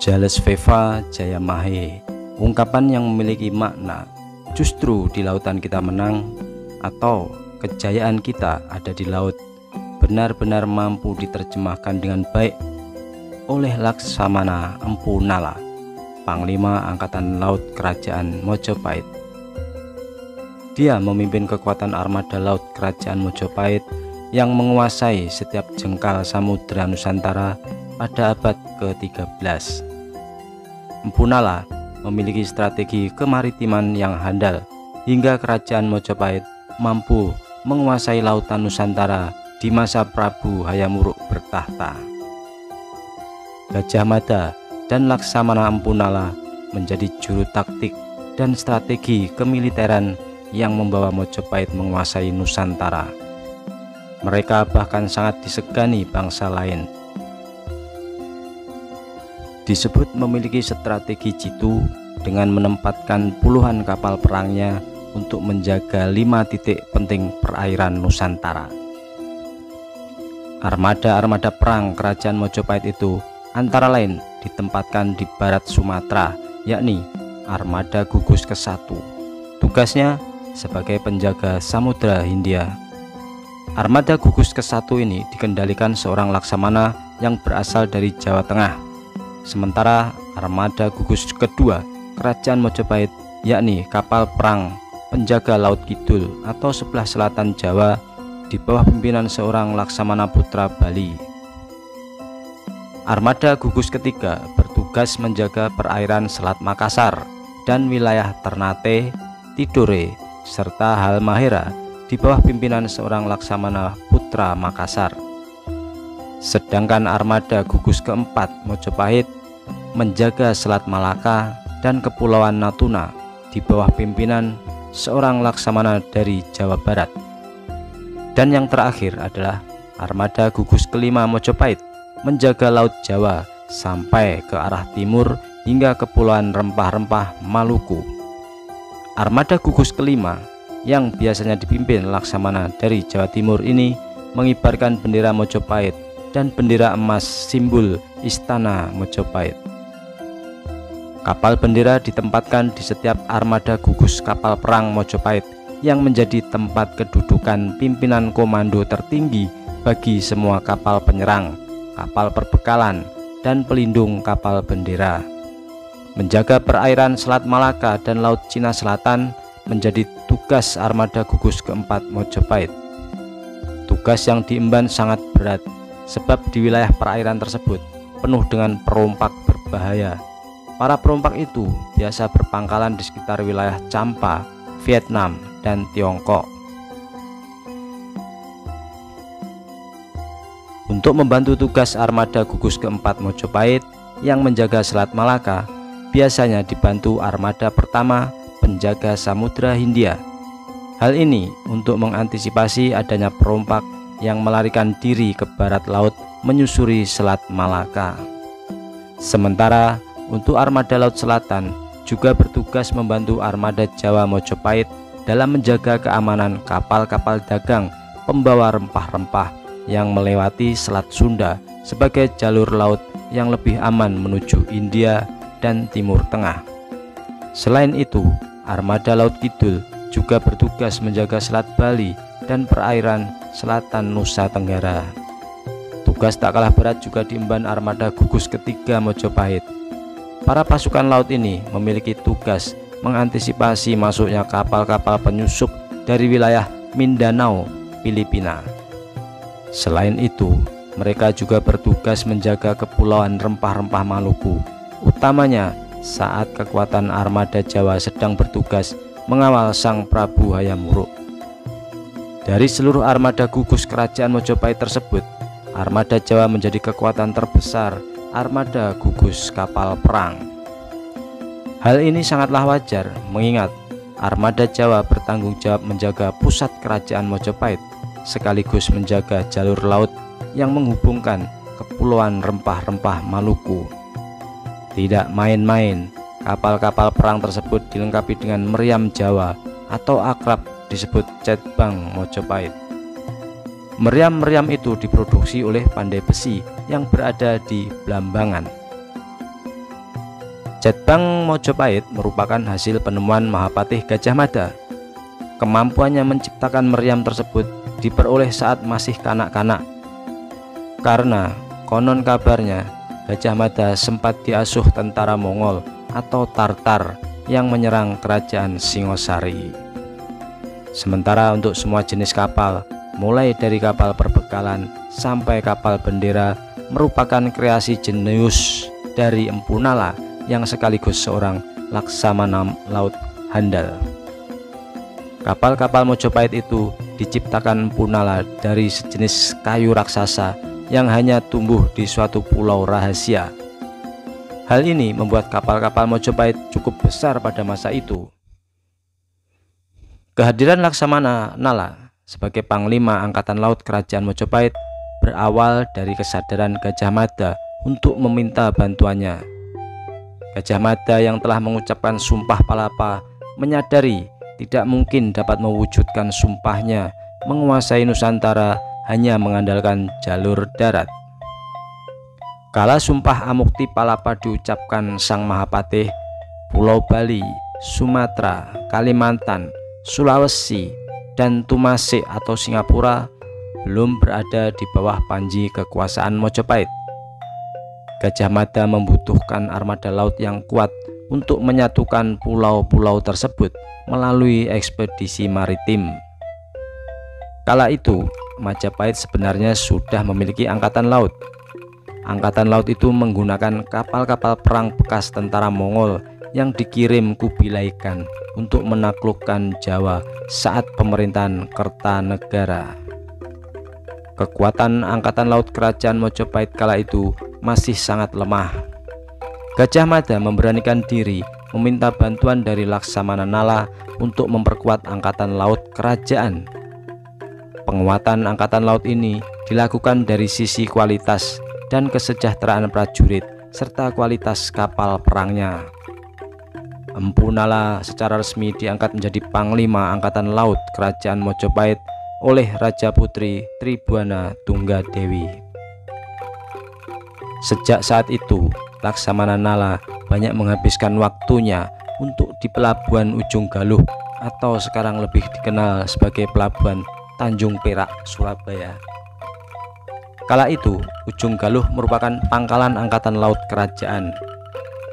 Jales Veva Jaya Mahe, ungkapan yang memiliki makna justru di lautan kita menang atau kejayaan kita ada di laut, benar-benar mampu diterjemahkan dengan baik oleh Laksamana Empu Nala, Panglima Angkatan Laut Kerajaan Mojopahit. Dia memimpin kekuatan armada laut Kerajaan Mojopahit yang menguasai setiap jengkal samudra Nusantara pada abad ke-13. Empu Nala memiliki strategi kemaritiman yang handal hingga Kerajaan Mojopahit mampu menguasai lautan Nusantara di masa Prabu Hayam Wuruk bertahta. Gajah Mada dan Laksamana Empu Nala menjadi juru taktik dan strategi kemiliteran yang membawa Mojopahit menguasai Nusantara. Mereka bahkan sangat disegani bangsa lain. Disebut memiliki strategi jitu dengan menempatkan puluhan kapal perangnya untuk menjaga 5 titik penting perairan Nusantara. Armada-armada perang Kerajaan Mojopahit itu antara lain ditempatkan di barat Sumatera, yakni Armada Gugus ke-1. Tugasnya sebagai penjaga Samudra Hindia. Armada Gugus ke-1 ini dikendalikan seorang laksamana yang berasal dari Jawa Tengah. Sementara Armada Gugus kedua Kerajaan Mojopahit, yakni kapal perang penjaga Laut Kidul atau sebelah selatan Jawa, di bawah pimpinan seorang Laksamana Putra Bali. Armada Gugus ketiga bertugas menjaga perairan Selat Makassar dan wilayah Ternate, Tidore, serta Halmahera di bawah pimpinan seorang Laksamana Putra Makassar. Sedangkan Armada Gugus keempat Mojopahit menjaga Selat Malaka dan Kepulauan Natuna di bawah pimpinan seorang laksamana dari Jawa Barat. Dan yang terakhir adalah Armada Gugus kelima Mojopahit menjaga Laut Jawa sampai ke arah timur hingga Kepulauan Rempah-Rempah Maluku. Armada Gugus kelima yang biasanya dipimpin laksamana dari Jawa Timur ini mengibarkan bendera Mojopahit dan bendera emas simbol Istana Mojopahit. Kapal bendera ditempatkan di setiap armada gugus kapal perang Mojopahit yang menjadi tempat kedudukan pimpinan komando tertinggi bagi semua kapal penyerang, kapal perbekalan, dan pelindung kapal bendera. Menjaga perairan Selat Malaka dan Laut Cina Selatan menjadi tugas armada gugus keempat Mojopahit. Tugas yang diemban sangat berat sebab di wilayah perairan tersebut penuh dengan perompak berbahaya. Para perompak itu biasa berpangkalan di sekitar wilayah Champa, Vietnam, dan Tiongkok. Untuk membantu tugas armada gugus keempat Mojopahit yang menjaga Selat Malaka, biasanya dibantu armada pertama penjaga Samudra Hindia. Hal ini untuk mengantisipasi adanya perompak yang melarikan diri ke barat laut menyusuri Selat Malaka. Sementara untuk armada Laut Selatan juga bertugas membantu armada Jawa Mojopahit dalam menjaga keamanan kapal-kapal dagang pembawa rempah-rempah yang melewati Selat Sunda sebagai jalur laut yang lebih aman menuju India dan Timur Tengah. Selain itu, armada Laut Kidul juga bertugas menjaga Selat Bali dan perairan selatan Nusa Tenggara. Tugas tak kalah berat juga diemban armada gugus ketiga Mojopahit. Para pasukan laut ini memiliki tugas mengantisipasi masuknya kapal-kapal penyusup dari wilayah Mindanao, Filipina. Selain itu, mereka juga bertugas menjaga Kepulauan Rempah-Rempah Maluku, utamanya saat kekuatan armada Jawa sedang bertugas mengawal Sang Prabu Hayam Wuruk. Dari seluruh armada gugus Kerajaan Mojopahit tersebut, armada Jawa menjadi kekuatan terbesar armada gugus kapal perang. Hal ini sangatlah wajar mengingat armada Jawa bertanggung jawab menjaga pusat Kerajaan Mojopahit sekaligus menjaga jalur laut yang menghubungkan Kepulauan Rempah-Rempah Maluku. Tidak main-main, kapal-kapal perang tersebut dilengkapi dengan meriam Jawa atau akrab disebut cetbang Mojopahit. Meriam-meriam itu diproduksi oleh Pandai Besi yang berada di Blambangan. Jatbang Mojopahit merupakan hasil penemuan Mahapatih Gajah Mada. Kemampuannya menciptakan meriam tersebut diperoleh saat masih kanak-kanak, karena konon kabarnya Gajah Mada sempat diasuh tentara Mongol atau Tartar yang menyerang kerajaan Singosari. Sementara untuk semua jenis kapal, mulai dari kapal perbekalan sampai kapal bendera, merupakan kreasi jenius dari Empu Nala yang sekaligus seorang laksamana laut handal. Kapal-kapal Mojopahit itu diciptakan Empu Nala dari sejenis kayu raksasa yang hanya tumbuh di suatu pulau rahasia. Hal ini membuat kapal-kapal Mojopahit cukup besar pada masa itu. Kehadiran Laksamana Nala sebagai Panglima Angkatan Laut Kerajaan Mojopahit berawal dari kesadaran Gajah Mada untuk meminta bantuannya. Gajah Mada yang telah mengucapkan Sumpah Palapa menyadari tidak mungkin dapat mewujudkan sumpahnya menguasai Nusantara hanya mengandalkan jalur darat. Kala Sumpah Amukti Palapa diucapkan Sang Mahapatih, Pulau Bali, Sumatera, Kalimantan, Sulawesi, dan Tumasik atau Singapura belum berada di bawah panji kekuasaan Mojopahit. Gajah Mada membutuhkan armada laut yang kuat untuk menyatukan pulau-pulau tersebut melalui ekspedisi maritim. Kala itu, Majapahit sebenarnya sudah memiliki angkatan laut. Angkatan laut itu menggunakan kapal-kapal perang bekas tentara Mongol yang dikirim Kubilai Khan untuk menaklukkan Jawa saat pemerintahan Kertanegara. Kekuatan angkatan laut kerajaan Mojopahit kala itu masih sangat lemah. Gajah Mada memberanikan diri meminta bantuan dari Laksamana Nala untuk memperkuat angkatan laut kerajaan. Penguatan angkatan laut ini dilakukan dari sisi kualitas dan kesejahteraan prajurit serta kualitas kapal perangnya. Empu Nala secara resmi diangkat menjadi Panglima Angkatan Laut Kerajaan Mojopahit oleh Raja Putri Tribhuwana Tunggadewi. Sejak saat itu, Laksamana Nala banyak menghabiskan waktunya untuk di Pelabuhan Ujung Galuh atau sekarang lebih dikenal sebagai Pelabuhan Tanjung Perak, Surabaya. Kala itu, Ujung Galuh merupakan pangkalan angkatan laut kerajaan.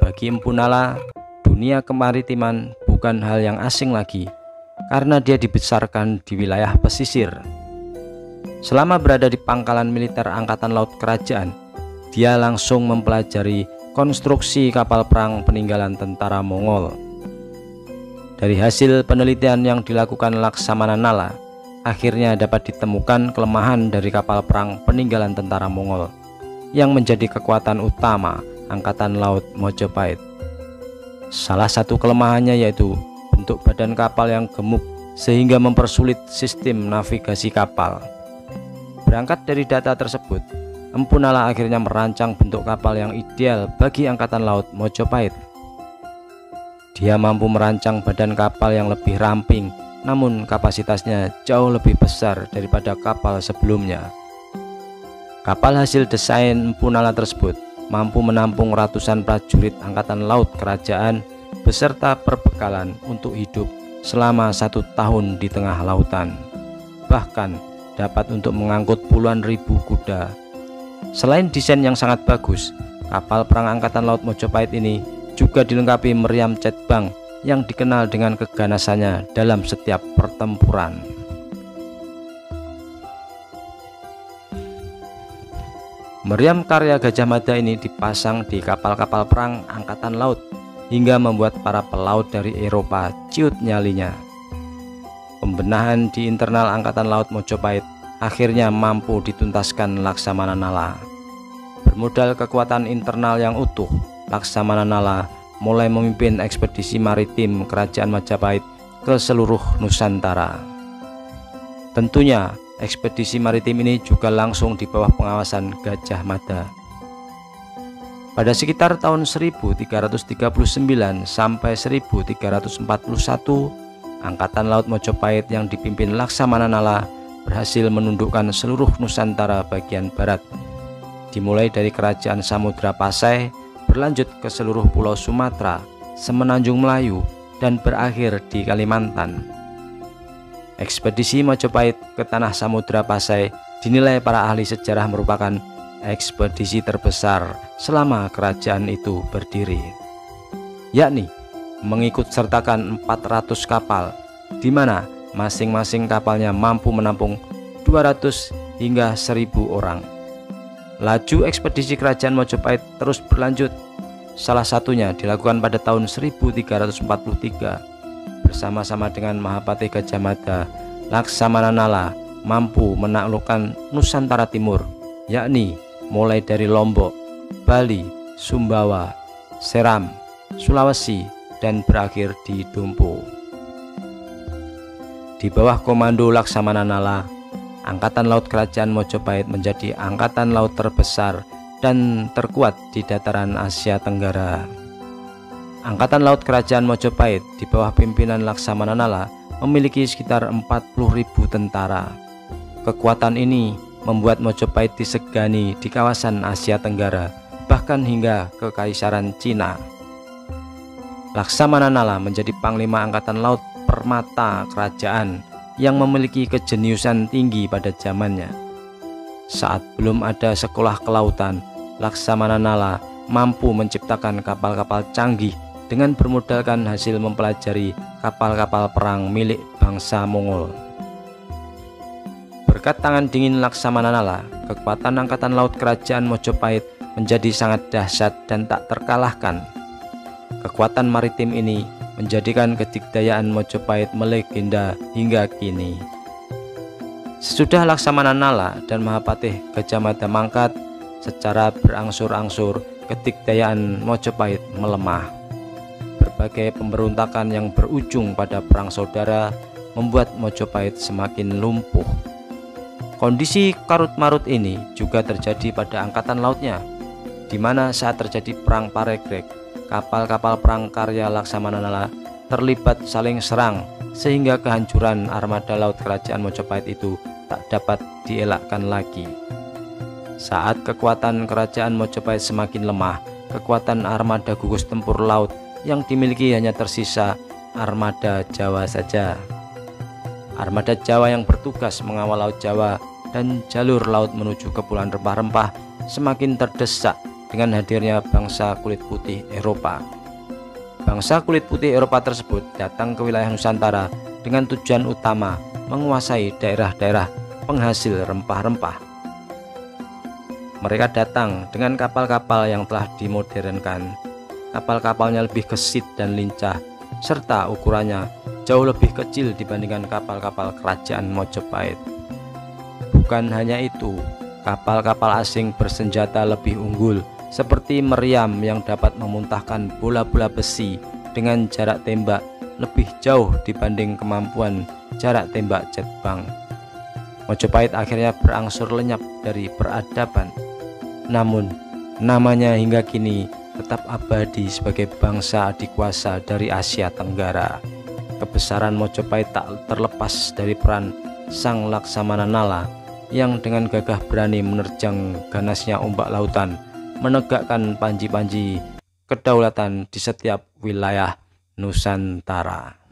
Bagi Empu Nala, dunia kemaritiman bukan hal yang asing lagi, karena dia dibesarkan di wilayah pesisir. Selama berada di pangkalan militer angkatan laut kerajaan, dia langsung mempelajari konstruksi kapal perang peninggalan tentara Mongol. Dari hasil penelitian yang dilakukan Laksamana Nala, akhirnya dapat ditemukan kelemahan dari kapal perang peninggalan tentara Mongol yang menjadi kekuatan utama angkatan laut Mojopahit. Salah satu kelemahannya yaitu bentuk badan kapal yang gemuk sehingga mempersulit sistem navigasi kapal. Berangkat dari data tersebut, Empu Nala akhirnya merancang bentuk kapal yang ideal bagi angkatan laut Mojopahit. Dia mampu merancang badan kapal yang lebih ramping, namun kapasitasnya jauh lebih besar daripada kapal sebelumnya. Kapal hasil desain Empu Nala tersebut mampu menampung ratusan prajurit angkatan laut kerajaan beserta perbekalan untuk hidup selama 1 tahun di tengah lautan. Bahkan dapat untuk mengangkut puluhan ribu kuda. Selain desain yang sangat bagus, kapal perang angkatan laut Mojopahit ini juga dilengkapi meriam Jatbang yang dikenal dengan keganasannya dalam setiap pertempuran. Meriam karya Gajah Mada ini dipasang di kapal-kapal perang angkatan laut hingga membuat para pelaut dari Eropa ciut nyalinya. Pembenahan di internal angkatan laut Mojopahit akhirnya mampu dituntaskan Laksamana Nala. Bermodal kekuatan internal yang utuh, Laksamana Nala mulai memimpin ekspedisi maritim kerajaan Majapahit ke seluruh Nusantara. Tentunya ekspedisi maritim ini juga langsung di bawah pengawasan Gajah Mada. Pada sekitar tahun 1339 sampai 1341, Angkatan Laut Mojopahit yang dipimpin Laksamana Nala berhasil menundukkan seluruh Nusantara bagian barat, dimulai dari Kerajaan Samudra Pasai berlanjut ke seluruh pulau Sumatera, semenanjung Melayu, dan berakhir di Kalimantan. Ekspedisi Majapahit ke Tanah Samudra Pasai dinilai para ahli sejarah merupakan ekspedisi terbesar selama kerajaan itu berdiri, yakni mengikut sertakan 400 kapal, di mana masing-masing kapalnya mampu menampung 200 hingga 1000 orang. Laju ekspedisi kerajaan Majapahit terus berlanjut, salah satunya dilakukan pada tahun 1343 bersama-sama dengan Mahapatih Gajah Mada. Laksamana Nala mampu menaklukkan Nusantara Timur, yakni mulai dari Lombok, Bali, Sumbawa, Seram, Sulawesi, dan berakhir di Dumpo. Di bawah komando Laksamana Nala, Angkatan Laut Kerajaan Majapahit menjadi angkatan laut terbesar dan terkuat di dataran Asia Tenggara. Angkatan Laut Kerajaan Majapahit di bawah pimpinan Laksamana Nala memiliki sekitar 40.000 tentara. Kekuatan ini membuat Majapahit disegani di kawasan Asia Tenggara, bahkan hingga Kekaisaran Cina. Laksamana Nala menjadi Panglima Angkatan Laut permata kerajaan yang memiliki kejeniusan tinggi pada zamannya. Saat belum ada sekolah kelautan, Laksamana Nala mampu menciptakan kapal-kapal canggih dengan bermodalkan hasil mempelajari kapal-kapal perang milik bangsa Mongol. Berkat tangan dingin Laksamana Nala, kekuatan Angkatan Laut Kerajaan Majapahit menjadi sangat dahsyat dan tak terkalahkan. Kekuatan maritim ini menjadikan kedikdayaan Majapahit melegenda hingga kini. Sesudah Laksamana Nala dan Mahapatih Gajah Mada mangkat, secara berangsur-angsur kedikdayaan Majapahit melemah. Berbagai pemberontakan yang berujung pada perang saudara membuat Majapahit semakin lumpuh. Kondisi karut-marut ini juga terjadi pada angkatan lautnya, di mana saat terjadi perang Paregreg, kapal-kapal perang karya Laksamana Nala terlibat saling serang sehingga kehancuran armada laut kerajaan Majapahit itu tak dapat dielakkan lagi. Saat kekuatan kerajaan Majapahit semakin lemah, kekuatan armada gugus tempur laut yang dimiliki hanya tersisa armada Jawa saja. Armada Jawa yang bertugas mengawal Laut Jawa dan jalur laut menuju Kepulauan Rempah-Rempah semakin terdesak dengan hadirnya bangsa kulit putih Eropa. Bangsa kulit putih Eropa tersebut datang ke wilayah Nusantara dengan tujuan utama menguasai daerah-daerah penghasil rempah-rempah. Mereka datang dengan kapal-kapal yang telah dimodernkan. Kapal-kapalnya lebih gesit dan lincah, serta ukurannya jauh lebih kecil dibandingkan kapal-kapal kerajaan Majapahit. Bukan hanya itu, kapal-kapal asing bersenjata lebih unggul, seperti meriam yang dapat memuntahkan bola-bola besi dengan jarak tembak lebih jauh dibanding kemampuan jarak tembak jetbang. Majapahit akhirnya berangsur lenyap dari peradaban. Namun, namanya hingga kini tetap abadi sebagai bangsa adikuasa dari Asia Tenggara. Kebesaran Majapahit tak terlepas dari peran Sang Laksamana Nala yang dengan gagah berani menerjang ganasnya ombak lautan, menegakkan panji-panji kedaulatan di setiap wilayah Nusantara.